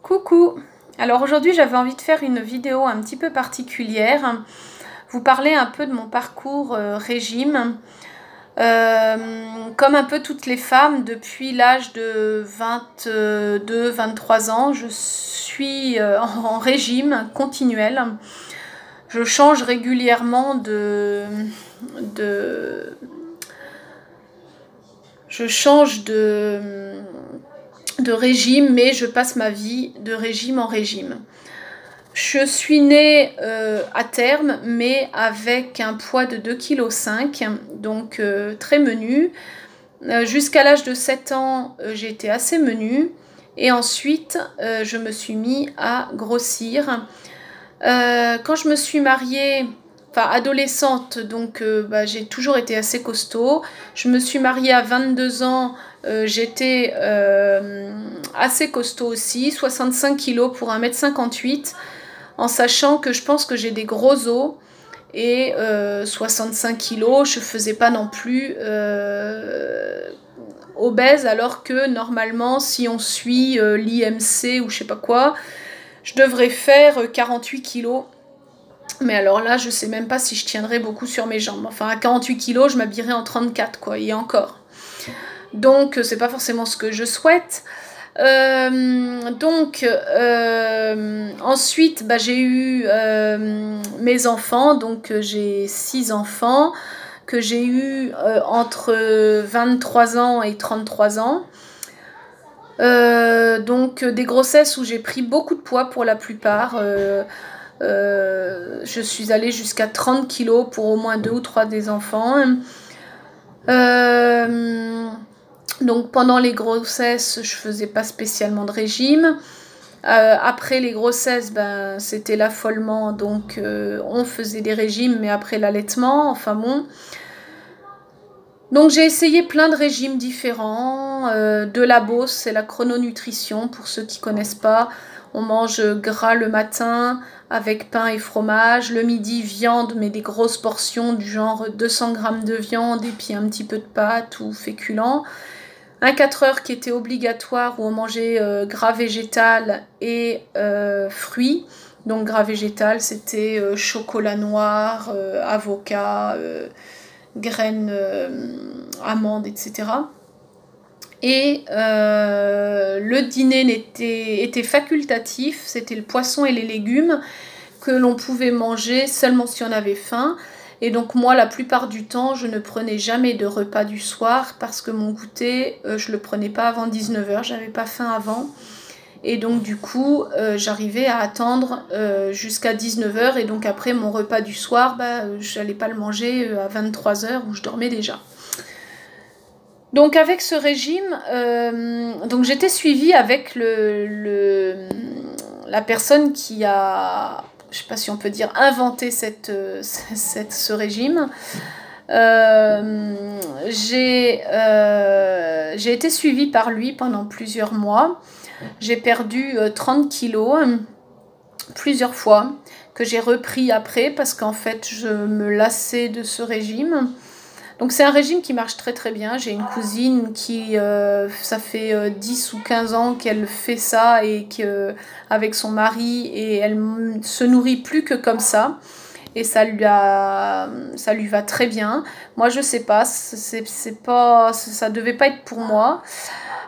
Coucou! Alors aujourd'hui j'avais envie de faire une vidéo un petit peu particulière, vous parler un peu de mon parcours régime. Comme un peu toutes les femmes, depuis l'âge de 22-23 ans, je suis en régime continuel. Je change régulièrement je change de régime, mais je passe ma vie de régime en régime. Je suis née à terme, mais avec un poids de 2,5 kg, donc très menu. Jusqu'à l'âge de 7 ans, j'ai été assez menu. Et ensuite, je me suis mis à grossir. Quand je me suis mariée, enfin adolescente, donc j'ai toujours été assez costaud. Je me suis mariée à 22 ans, j'étais assez costaud aussi, 65 kg pour 1,58 m, en sachant que je pense que j'ai des gros os. Et 65 kg, je faisais pas non plus obèse, alors que normalement, si on suit l'IMC ou je sais pas quoi, je devrais faire 48 kg. Mais alors là, je sais même pas si je tiendrai beaucoup sur mes jambes. Enfin, à 48 kg, je m'habillerai en 34, quoi, et encore. Donc, c'est pas forcément ce que je souhaite. Ensuite, j'ai eu mes enfants. Donc, j'ai 6 enfants que j'ai eu entre 23 ans et 33 ans. Donc, des grossesses où j'ai pris beaucoup de poids pour la plupart. Je suis allée jusqu'à 30 kg pour au moins 2 ou 3 des enfants. Donc pendant les grossesses, je faisais pas spécialement de régime. Après les grossesses, c'était l'affolement, donc on faisait des régimes, mais après l'allaitement, enfin bon. Donc j'ai essayé plein de régimes différents. De la Beauce, c'est la chrononutrition, pour ceux qui connaissent pas. On mange gras le matin avec pain et fromage. Le midi, viande, mais des grosses portions du genre 200 g de viande et puis un petit peu de pâtes ou féculents. Un 4 heures qui était obligatoire où on mangeait gras végétal et fruits. Donc gras végétal, c'était chocolat noir, avocat, graines, amandes, etc. Et le dîner était facultatif, c'était le poisson et les légumes que l'on pouvait manger seulement si on avait faim. Et donc moi, la plupart du temps, je ne prenais jamais de repas du soir parce que mon goûter, je le prenais pas avant 19 h, j'avais pas faim avant. Et donc du coup, j'arrivais à attendre jusqu'à 19 h, et donc après mon repas du soir, je n'allais pas le manger à 23 h où je dormais déjà. Donc avec ce régime, donc j'étais suivie avec la personne qui a, je ne sais pas si on peut dire, inventé ce régime. J'ai été suivie par lui pendant plusieurs mois. J'ai perdu 30 kilos plusieurs fois, que j'ai repris après parce qu'en fait je me lassais de ce régime. Donc c'est un régime qui marche très très bien. J'ai une cousine qui, ça fait 10 ou 15 ans qu'elle fait ça et avec son mari, et elle se nourrit plus que comme ça. Et ça lui va très bien. Moi je sais pas, ça devait pas être pour moi.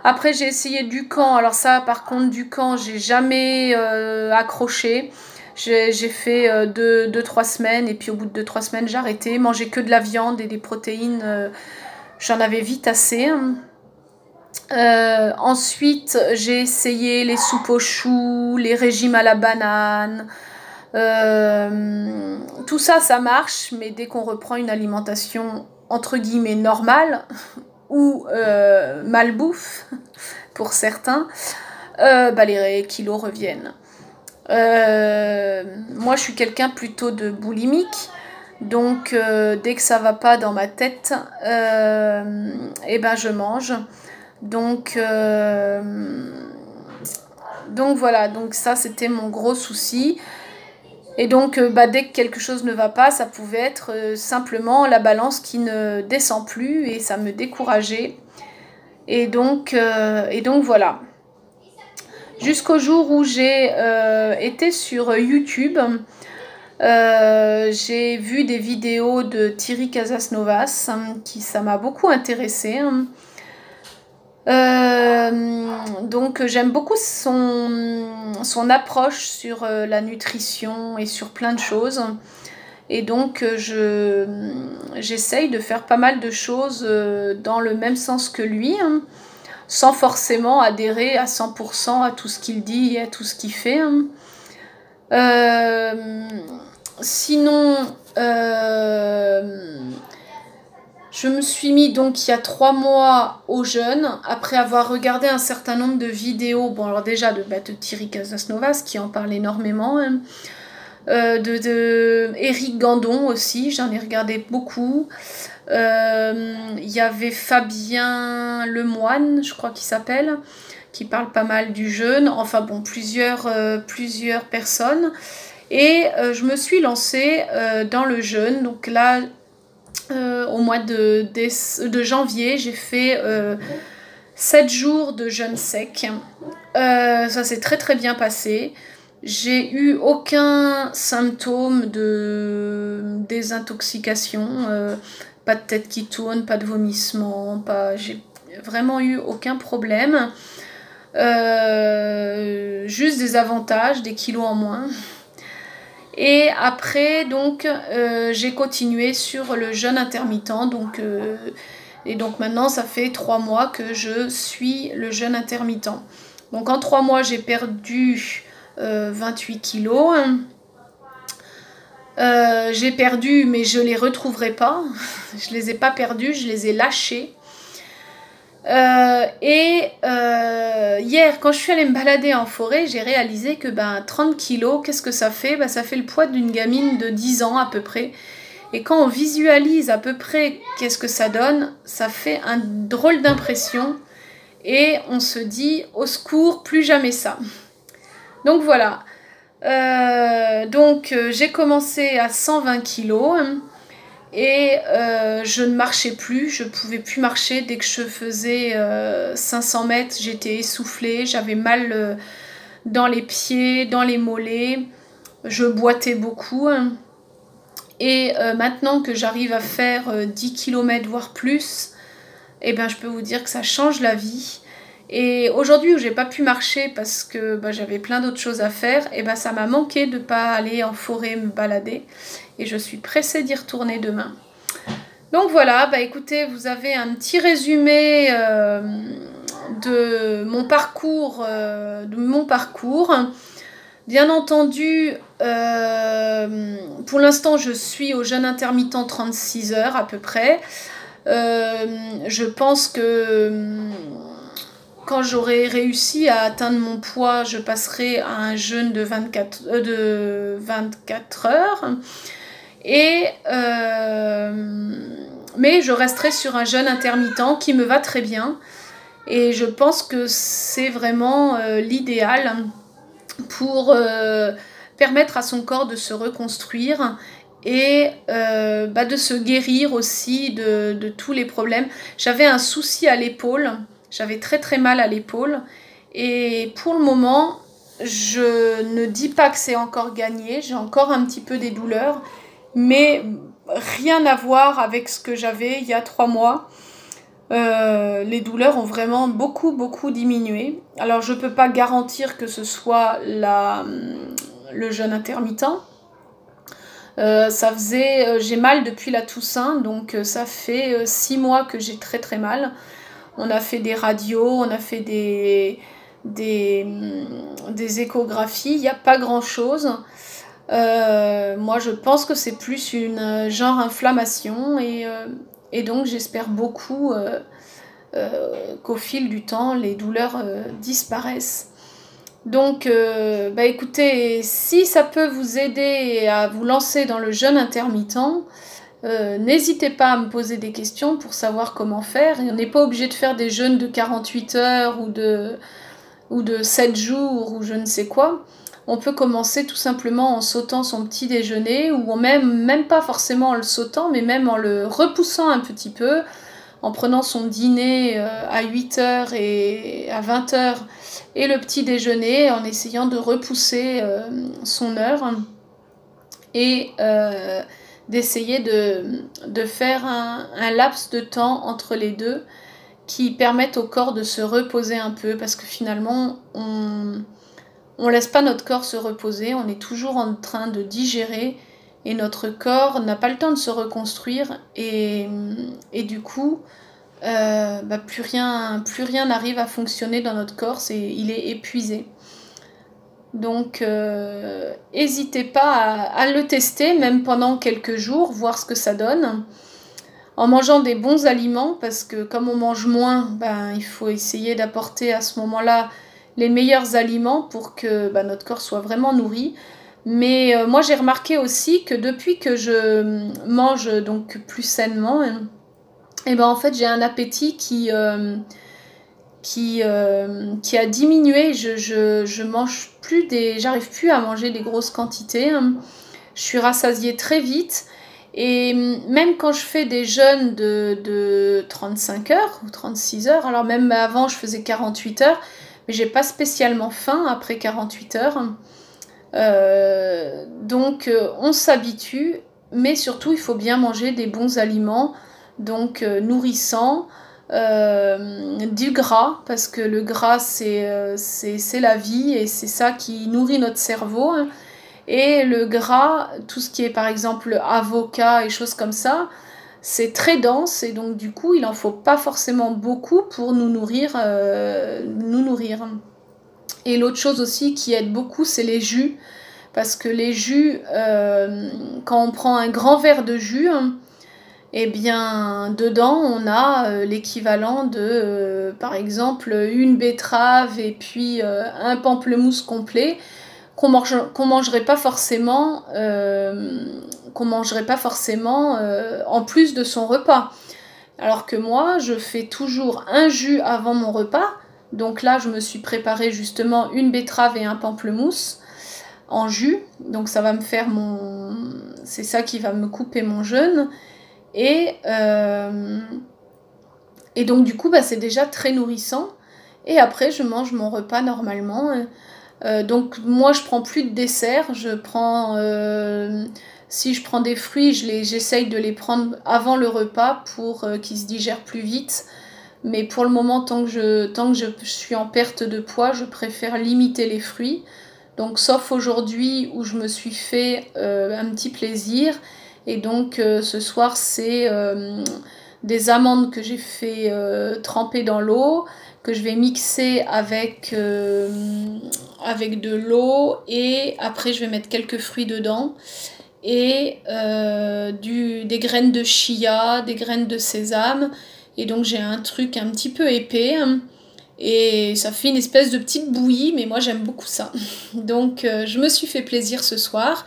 Après j'ai essayé Dukan. Alors ça par contre, Dukan, j'ai jamais accroché. J'ai fait 2-3 semaines, et puis au bout de 2-3 semaines j'ai arrêté. Manger que de la viande et des protéines, j'en avais vite assez. Ensuite j'ai essayé les soupes aux choux, les régimes à la banane. Tout ça, ça marche, mais dès qu'on reprend une alimentation entre guillemets normale ou malbouffe pour certains, les kilos reviennent. Moi je suis quelqu'un plutôt de boulimique, donc dès que ça va pas dans ma tête, je mange. Donc voilà, donc ça c'était mon gros souci. Et donc dès que quelque chose ne va pas, ça pouvait être simplement la balance qui ne descend plus, et ça me décourageait. Et donc voilà. Jusqu'au jour où j'ai été sur YouTube. J'ai vu des vidéos de Thierry Casasnovas, ça m'a beaucoup intéressée. Donc j'aime beaucoup son approche sur la nutrition et sur plein de choses. Et donc j'essaye de faire pas mal de choses dans le même sens que lui, sans forcément adhérer à 100% à tout ce qu'il dit et à tout ce qu'il fait. Sinon, je me suis mis donc il y a 3 mois au jeûne, après avoir regardé un certain nombre de vidéos, bon alors déjà de Thierry Casasnovas qui en parle énormément, de Eric Gandon aussi, j'en ai regardé beaucoup. Il y avait Fabien Lemoine, je crois qu'il s'appelle, qui parle pas mal du jeûne, enfin bon, plusieurs personnes. Et je me suis lancée dans le jeûne, donc là, au mois de janvier, j'ai fait 7 jours de jeûne sec. Ça s'est très très bien passé. J'ai eu aucun symptôme de désintoxication, pas de tête qui tourne, pas de vomissement, j'ai vraiment eu aucun problème. Juste des avantages, des kilos en moins. Et après, donc, j'ai continué sur le jeûne intermittent. Et donc maintenant, ça fait 3 mois que je suis le jeûne intermittent. Donc en 3 mois, j'ai perdu 28 kilos. J'ai perdu, mais je ne les retrouverai pas. Je ne les ai pas perdus, je les ai lâchés. Hier, quand je suis allée me balader en forêt, j'ai réalisé que 30 kilos, qu'est-ce que ça fait? Ça fait le poids d'une gamine de 10 ans à peu près. Et quand on visualise à peu près qu'est-ce que ça donne, ça fait un drôle d'impression. Et on se dit, au secours, plus jamais ça. Donc voilà. J'ai commencé à 120 kilos. Et je ne marchais plus, je ne pouvais plus marcher. Dès que je faisais 500 mètres, j'étais essoufflée, j'avais mal dans les pieds, dans les mollets, je boitais beaucoup. Et maintenant que j'arrive à faire 10 km voire plus, eh ben, je peux vous dire que ça change la vie. Et aujourd'hui où j'ai pas pu marcher parce que j'avais plein d'autres choses à faire, et ça m'a manqué de pas aller en forêt me balader. Et je suis pressée d'y retourner demain. Donc voilà, écoutez, vous avez un petit résumé de mon parcours. Bien entendu, pour l'instant, je suis au jeûne intermittent 36 heures à peu près. Je pense que quand j'aurai réussi à atteindre mon poids, je passerai à un jeûne de 24 heures. Mais je resterai sur un jeûne intermittent qui me va très bien. Et je pense que c'est vraiment l'idéal pour permettre à son corps de se reconstruire et de se guérir aussi de tous les problèmes. J'avais un souci à l'épaule, j'avais très très mal à l'épaule. Et pour le moment, je ne dis pas que c'est encore gagné, j'ai encore un petit peu des douleurs. Mais rien à voir avec ce que j'avais il y a 3 mois. Les douleurs ont vraiment beaucoup diminué. Alors je ne peux pas garantir que ce soit le jeûne intermittent. J'ai mal depuis la Toussaint, donc ça fait 6 mois que j'ai très très mal. On a fait des radios, on a fait des échographies, il n'y a pas grand chose. Moi je pense que c'est plus une genre inflammation et donc j'espère beaucoup qu'au fil du temps les douleurs disparaissent. Donc écoutez, si ça peut vous aider à vous lancer dans le jeûne intermittent, n'hésitez pas à me poser des questions pour savoir comment faire. On n'est pas obligé de faire des jeûnes de 48 heures ou de 7 jours ou je ne sais quoi. On peut commencer tout simplement en sautant son petit déjeuner ou même pas forcément en le sautant, mais même en le repoussant un petit peu, en prenant son dîner à 8h et à 20h et le petit déjeuner en essayant de repousser son heure et d'essayer de faire un laps de temps entre les deux qui permettent au corps de se reposer un peu, parce que finalement on laisse pas notre corps se reposer, on est toujours en train de digérer et notre corps n'a pas le temps de se reconstruire et du coup plus rien n'arrive à fonctionner dans notre corps, il est épuisé. Donc n'hésitez pas à le tester, même pendant quelques jours, voir ce que ça donne, en mangeant des bons aliments, parce que comme on mange moins, il faut essayer d'apporter à ce moment-là les meilleurs aliments pour que notre corps soit vraiment nourri. Mais moi j'ai remarqué aussi que depuis que je mange donc plus sainement, et en fait j'ai un appétit qui a diminué. Je mange plus j'arrive plus à manger des grosses quantités. Je suis rassasiée très vite. Et même quand je fais des jeûnes de 35 heures ou 36 heures, alors même avant je faisais 48 heures, mais j'ai pas spécialement faim après 48 heures. Donc on s'habitue, mais surtout il faut bien manger des bons aliments, donc nourrissants, du gras, parce que le gras c'est la vie et c'est ça qui nourrit notre cerveau. Et le gras, tout ce qui est par exemple avocat et choses comme ça, c'est très dense et donc du coup il n'en faut pas forcément beaucoup pour nous nourrir. Et l'autre chose aussi qui aide beaucoup, c'est les jus, parce que les jus, quand on prend un grand verre de jus, eh bien dedans on a l'équivalent de par exemple une betterave et puis un pamplemousse complet qu'on mangerait pas forcément en plus de son repas. Alors que moi je fais toujours un jus avant mon repas, donc là je me suis préparé justement une betterave et un pamplemousse en jus, donc ça va me faire c'est ça qui va me couper mon jeûne. Et donc du coup c'est déjà très nourrissant, et après je mange mon repas normalement. Donc moi je prends plus de dessert, si je prends des fruits, j'essaye de les prendre avant le repas pour qu'ils se digèrent plus vite. Mais pour le moment, tant que je suis en perte de poids, je préfère limiter les fruits. Donc sauf aujourd'hui où je me suis fait un petit plaisir. Et donc ce soir c'est des amandes que j'ai fait tremper dans l'eau, que je vais mixer avec de l'eau, et après je vais mettre quelques fruits dedans et des graines de chia, des graines de sésame, et donc j'ai un truc un petit peu épais et ça fait une espèce de petite bouillie, mais moi j'aime beaucoup ça. Donc je me suis fait plaisir ce soir.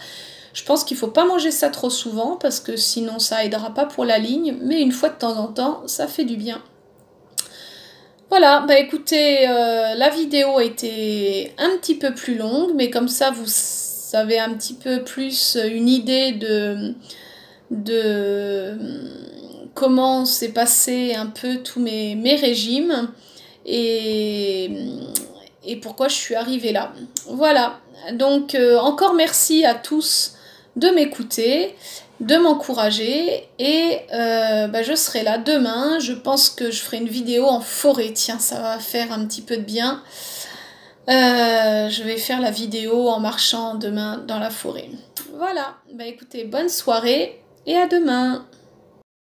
Je pense qu'il ne faut pas manger ça trop souvent parce que sinon ça aidera pas pour la ligne, mais une fois de temps en temps ça fait du bien. Voilà, écoutez, la vidéo a été un petit peu plus longue, mais comme ça vous avez un petit peu plus une idée de comment s'est passé un peu tous mes régimes et pourquoi je suis arrivée là. Voilà, donc encore merci à tous de m'écouter, de m'encourager, et je serai là demain. Je pense que je ferai une vidéo en forêt, tiens, ça va faire un petit peu de bien. Je vais faire la vidéo en marchant demain dans la forêt. Voilà, écoutez, bonne soirée et à demain.